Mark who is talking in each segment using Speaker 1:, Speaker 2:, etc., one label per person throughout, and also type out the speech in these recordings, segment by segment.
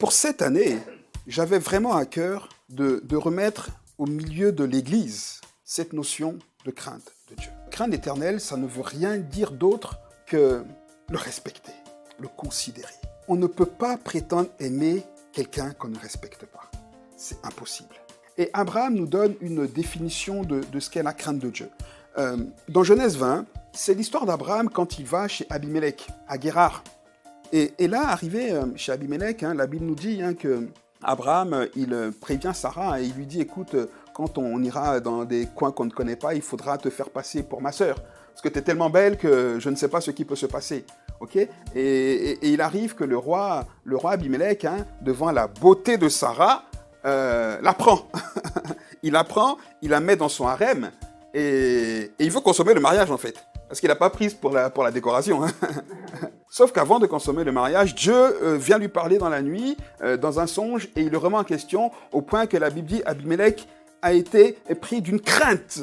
Speaker 1: Pour cette année, j'avais vraiment à cœur de remettre au milieu de l'Église cette notion de crainte de Dieu. Crainte l'Éternel, ça ne veut rien dire d'autre que le respecter, le considérer. On ne peut pas prétendre aimer quelqu'un qu'on ne respecte pas. C'est impossible. Et Abraham nous donne une définition de ce qu'est la crainte de Dieu. Dans Genèse 20, c'est l'histoire d'Abraham quand il va chez Abimelech, à Guérar. Et là, arrivé chez Abimelech, la Bible nous dit que Abraham, il prévient Sarah et il lui dit, écoute, quand on ira dans des coins qu'on ne connaît pas, il faudra te faire passer pour ma sœur. Parce que tu es tellement belle que je ne sais pas ce qui peut se passer. Okay, et il arrive que le roi Abimelech, devant la beauté de Sarah, la prend. Il la prend, il la met dans son harem et il veut consommer le mariage en fait. Parce qu'il n'a pas prise pour la décoration. Sauf qu'avant de consommer le mariage, Dieu vient lui parler dans la nuit, dans un songe, et il le remet en question au point que la Bible dit Abimelech a été pris d'une crainte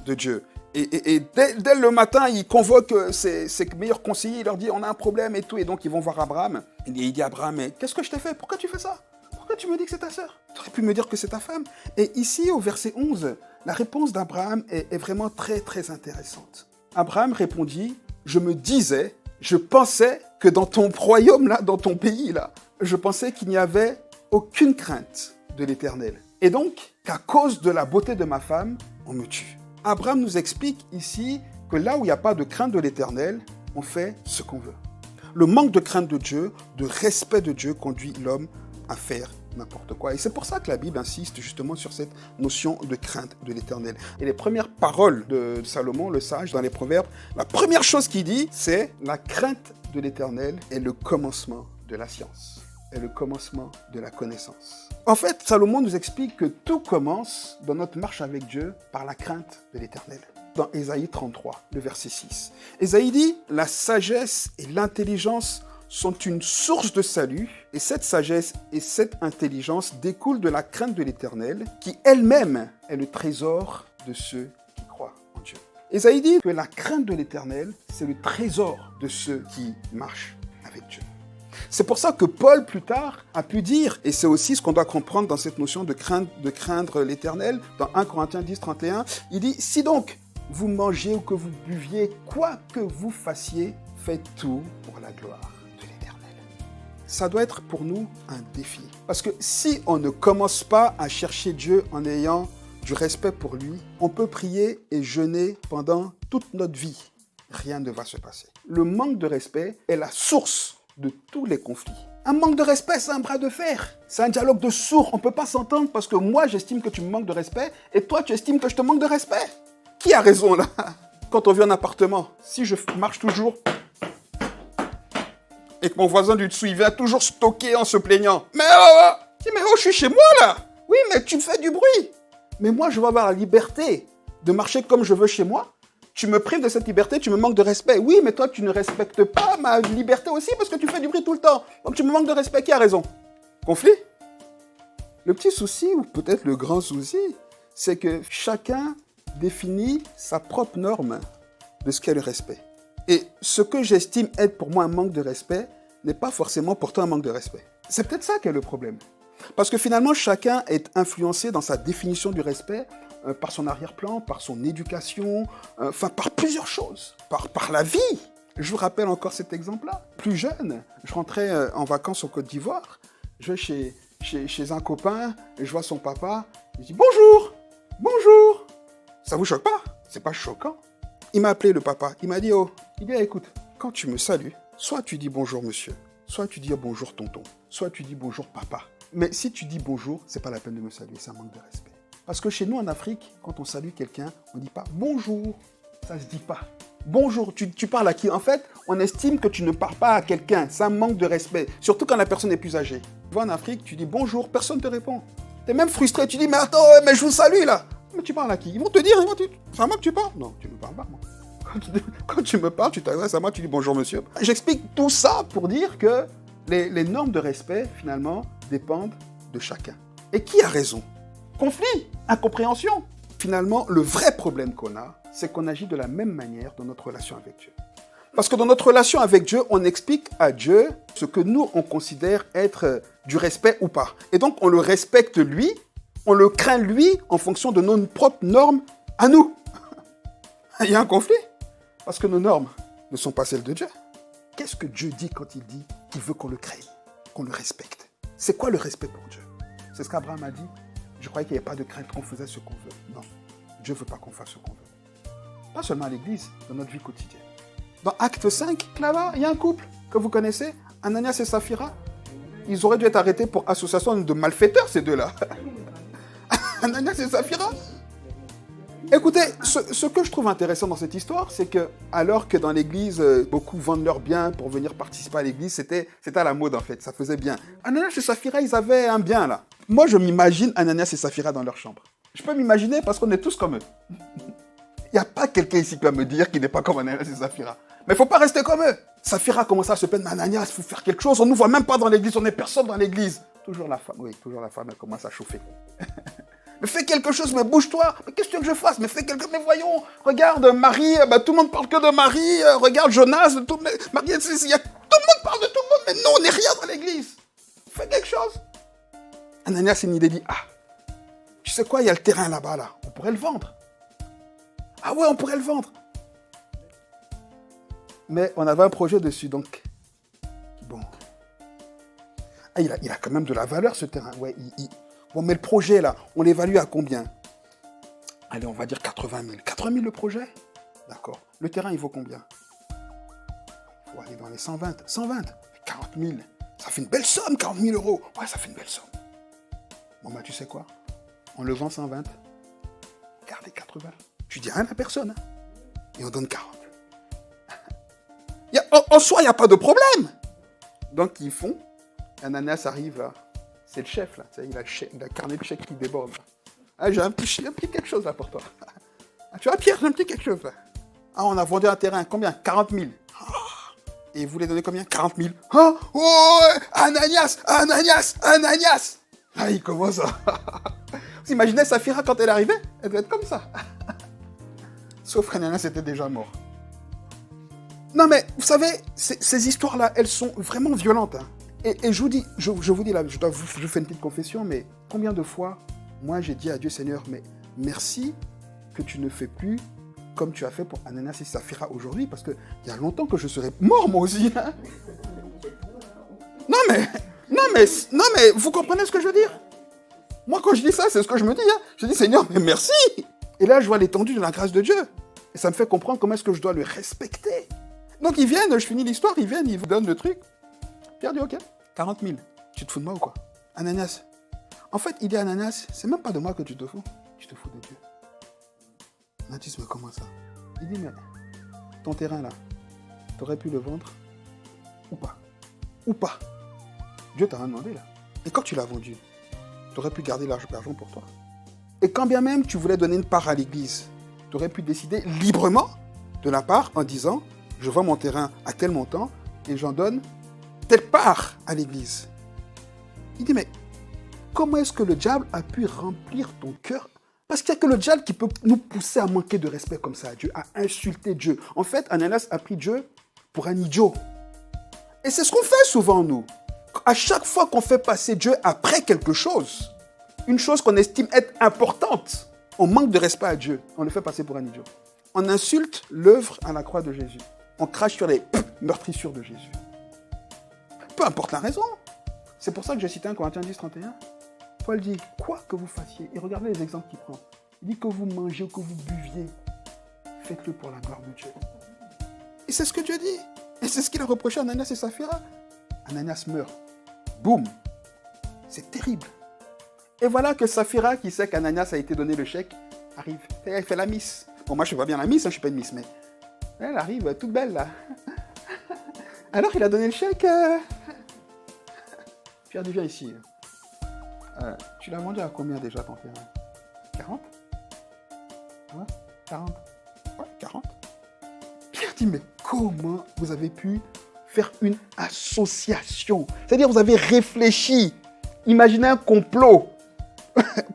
Speaker 1: de Dieu. Et dès le matin, il convoque ses meilleurs conseillers, il leur dit on a un problème et tout, et donc ils vont voir Abraham. Il dit à Abraham, mais qu'est-ce que je t'ai fait? Pourquoi tu fais ça? Pourquoi tu me dis que c'est ta sœur? Tu aurais pu me dire que c'est ta femme. Et ici, au verset 11, la réponse d'Abraham est vraiment très très intéressante. Abraham répondit, je me disais, je pensais que dans ton royaume là, dans ton pays là, je pensais qu'il n'y avait aucune crainte de l'Éternel. Et donc, qu'à cause de la beauté de ma femme, on me tue. Abraham nous explique ici que là où il n'y a pas de crainte de l'Éternel, on fait ce qu'on veut. Le manque de crainte de Dieu, de respect de Dieu conduit l'homme à faire n'importe quoi. Et c'est pour ça que la Bible insiste justement sur cette notion de crainte de l'Éternel. Et les premières paroles de Salomon, le sage, dans les Proverbes, la première chose qu'il dit, c'est « La crainte de l'Éternel est le commencement de la science, est le commencement de la connaissance. » En fait, Salomon nous explique que tout commence dans notre marche avec Dieu par la crainte de l'Éternel. Dans Ésaïe 33, le verset 6. Ésaïe dit « La sagesse et l'intelligence sont une source de salut, et cette sagesse et cette intelligence découlent de la crainte de l'Éternel, qui elle-même est le trésor de ceux qui croient en Dieu. » Ésaïe dit que la crainte de l'Éternel, c'est le trésor de ceux qui marchent avec Dieu. C'est pour ça que Paul, plus tard, a pu dire, et c'est aussi ce qu'on doit comprendre dans cette notion de craindre l'Éternel, dans 1 Corinthiens 10, 31, il dit « Si donc vous mangez ou que vous buviez, quoi que vous fassiez, faites tout pour la gloire. » Ça doit être pour nous un défi. Parce que si on ne commence pas à chercher Dieu en ayant du respect pour lui, on peut prier et jeûner pendant toute notre vie. Rien ne va se passer. Le manque de respect est la source de tous les conflits. Un manque de respect, c'est un bras de fer. C'est un dialogue de sourds. On ne peut pas s'entendre parce que moi, j'estime que tu me manques de respect et toi, tu estimes que je te manque de respect. Qui a raison là? Quand on vit en appartement, si je marche toujours et que mon voisin du dessous, il vient toujours se toquer en se plaignant. Mais je suis chez moi, là. Oui, mais tu me fais du bruit. Mais moi, je veux avoir la liberté de marcher comme je veux chez moi. Tu me prives de cette liberté, tu me manques de respect. Oui, mais toi, tu ne respectes pas ma liberté aussi parce que tu fais du bruit tout le temps. Donc, tu me manques de respect. Qui a raison? Conflit? Le petit souci, ou peut-être le grand souci, c'est que chacun définit sa propre norme de ce qu'est le respect. Et ce que j'estime être pour moi un manque de respect n'est pas forcément pour toi un manque de respect. C'est peut-être ça qui est le problème. Parce que finalement, chacun est influencé dans sa définition du respect par son arrière-plan, par son éducation, par plusieurs choses, par la vie. Je vous rappelle encore cet exemple-là. Plus jeune, je rentrais en vacances en Côte d'Ivoire, je vais chez un copain, et je vois son papa, je dis « Bonjour, bonjour !» Ça vous choque pas? C'est pas choquant. Il m'a appelé le papa, il m'a dit « Oh, écoute, quand tu me salues, soit tu dis bonjour monsieur, soit tu dis bonjour tonton, soit tu dis bonjour papa. Mais si tu dis bonjour, c'est pas la peine de me saluer, c'est un manque de respect. » Parce que chez nous en Afrique, quand on salue quelqu'un, on dit pas bonjour, ça se dit pas. Bonjour, tu parles à qui? En fait, on estime que tu ne parles pas à quelqu'un, c'est un manque de respect, surtout quand la personne est plus âgée. Tu vois en Afrique, tu dis bonjour, personne ne te répond. Tu es même frustré, tu dis mais attends, mais je vous salue là. Mais tu parles à qui? Ils vont te dire, c'est à moi que tu parles? Non, tu ne me parles pas, moi. Quand tu me parles, tu t'adresses à moi, tu dis bonjour monsieur. J'explique tout ça pour dire que les normes de respect, finalement, dépendent de chacun. Et qui a raison? Conflit, incompréhension. Finalement, le vrai problème qu'on a, c'est qu'on agit de la même manière dans notre relation avec Dieu. Parce que dans notre relation avec Dieu, on explique à Dieu ce que nous, on considère être du respect ou pas. Et donc, on le respecte lui, on le craint lui en fonction de nos propres normes à nous. Il y a un conflit. Parce que nos normes ne sont pas celles de Dieu. Qu'est-ce que Dieu dit quand il dit qu'il veut qu'on le craigne, qu'on le respecte? C'est quoi le respect pour Dieu? C'est ce qu'Abraham a dit. Je croyais qu'il n'y avait pas de crainte, qu'on faisait ce qu'on veut. Non, Dieu ne veut pas qu'on fasse ce qu'on veut. Pas seulement à l'église, dans notre vie quotidienne. Dans Acte 5, là-bas, il y a un couple que vous connaissez, Ananias et Saphira. Ils auraient dû être arrêtés pour association de malfaiteurs, ces deux-là. Ananias et Saphira. Écoutez, ce que je trouve intéressant dans cette histoire, c'est que, alors que dans l'église, beaucoup vendent leurs biens pour venir participer à l'église, c'était à la mode en fait, ça faisait bien. Ananias et Saphira, ils avaient un bien là. Moi, je m'imagine Ananias et Saphira dans leur chambre. Je peux m'imaginer parce qu'on est tous comme eux. Il n'y a pas quelqu'un ici qui va me dire qu'il n'est pas comme Ananias et Saphira. Mais il ne faut pas rester comme eux. Saphira commence à se plaindre, mais Ananias, il faut faire quelque chose, on ne nous voit même pas dans l'église, on n'est personne dans l'église. Toujours la femme, elle commence à chauffer. Mais fais quelque chose, mais bouge-toi. Mais qu'est-ce que tu veux que je fasse? Mais fais quelque chose, mais voyons. Regarde, Marie, tout le monde parle que de Marie. Regarde, Jonas, Marie, tout le monde parle de tout le monde, mais nous, on n'est rien dans l'église. Fais quelque chose. Ananias, une idée dit, tu sais quoi, il y a le terrain là-bas, là. On pourrait le vendre. Ah ouais, on pourrait le vendre. Mais on avait un projet dessus, donc... Bon. Il a quand même de la valeur, ce terrain. Ouais, Bon, mais le projet, là, on l'évalue à combien? Allez, on va dire 80 000. 80 000 le projet? D'accord. Le terrain, il vaut combien? Il faut aller dans les 120. 120. 40 000. Ça fait une belle somme, 40 000 euros. Ouais, ça fait une belle somme. Bon, tu sais quoi? On le vend 120. Gardez 80. Tu dis rien à personne. Hein? Et on donne 40. En soi, il n'y a pas de problème. Donc, ils font. Ananias arrive là. C'est le chef, là. Il a le carnet de chèque qui déborde. J'ai un petit quelque chose, là, pour toi. Tu vois, Pierre, j'ai un petit quelque chose, là. On a vendu un terrain. Combien? 40 000. Et vous voulez donner combien? 40 000. Ananias. Il commence à... Vous imaginez Saphira, quand elle arrivait? Elle devait être comme ça. Sauf qu'Ananias était déjà mort. Non, mais, vous savez, ces histoires-là, elles sont vraiment violentes, hein. Et je vous dis là, je fais une petite confession, mais combien de fois, moi, j'ai dit à Dieu, Seigneur, mais merci que tu ne fais plus comme tu as fait pour Ananias et Saphira aujourd'hui, parce qu'il y a longtemps que je serais mort, moi aussi. Hein. Non, mais, vous comprenez ce que je veux dire? Moi, quand je dis ça, c'est ce que je me dis. Hein. Je dis, Seigneur, mais merci. Et là, je vois l'étendue de la grâce de Dieu. Et ça me fait comprendre comment est-ce que je dois le respecter. Donc, ils viennent, je finis l'histoire, ils viennent, ils vous donnent le truc. Pierre dit, ok, 40 000. Tu te fous de moi ou quoi? Ananias. En fait, il dit à Ananias, c'est même pas de moi que tu te fous. Tu te fous de Dieu. Ananias, mais comment ça? Il dit, mais ton terrain là, t'aurais pu le vendre ou pas? Ou pas? Dieu t'a rien demandé là. Et quand tu l'as vendu, t'aurais pu garder l'argent pour toi. Et quand bien même tu voulais donner une part à l'église, t'aurais pu décider librement de la part en disant, je vends mon terrain à tel montant et j'en donne telle part à l'église. Il dit, mais comment est-ce que le diable a pu remplir ton cœur? Parce qu'il n'y a que le diable qui peut nous pousser à manquer de respect comme ça à Dieu, à insulter Dieu. En fait, Ananias a pris Dieu pour un idiot. Et c'est ce qu'on fait souvent, nous. À chaque fois qu'on fait passer Dieu après quelque chose, une chose qu'on estime être importante, on manque de respect à Dieu. On le fait passer pour un idiot. On insulte l'œuvre à la croix de Jésus. On crache sur les meurtrissures de Jésus. Peu importe la raison. C'est pour ça que j'ai cité 1 Corinthiens 10, 31. Paul dit, quoi que vous fassiez, et regardez les exemples qu'il prend. Il dit que vous mangez ou que vous buviez, faites-le pour la gloire de Dieu. Et c'est ce que Dieu dit. Et c'est ce qu'il a reproché à Ananias et Saphira. Ananias meurt. Boum. C'est terrible. Et voilà que Saphira, qui sait qu'Ananias a été donné le chèque, arrive. Elle fait la miss. Bon, moi je fais pas bien la miss, je suis pas une miss, mais elle arrive toute belle là. Alors il a donné le chèque. Pierre dit, viens ici. Tu l'as vendu à combien déjà ton terrain? 40? Ouais, 40. Ouais, 40. Pierre dit, mais comment vous avez pu faire une association? C'est-à-dire, vous avez réfléchi, imaginé un complot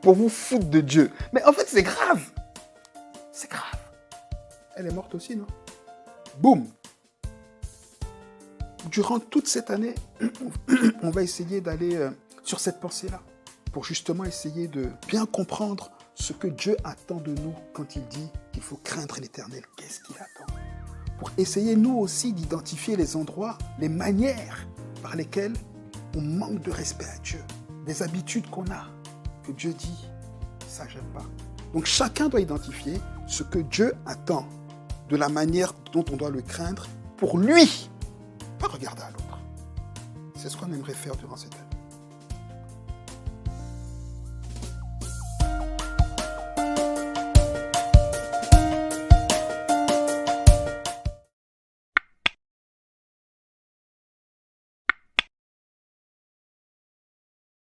Speaker 1: pour vous foutre de Dieu. Mais en fait, c'est grave. C'est grave. Elle est morte aussi, non? Boum. durant toute cette année, on va essayer d'aller sur cette pensée-là, pour justement essayer de bien comprendre ce que Dieu attend de nous quand il dit qu'il faut craindre l'Éternel. Qu'est-ce qu'il attend? Pour essayer nous aussi d'identifier les endroits, les manières par lesquelles on manque de respect à Dieu, des habitudes qu'on a, que Dieu dit, ça j'aime pas. Donc chacun doit identifier ce que Dieu attend de la manière dont on doit le craindre pour lui, pas regarder à l'autre. C'est ce qu'on aimerait faire durant cette année.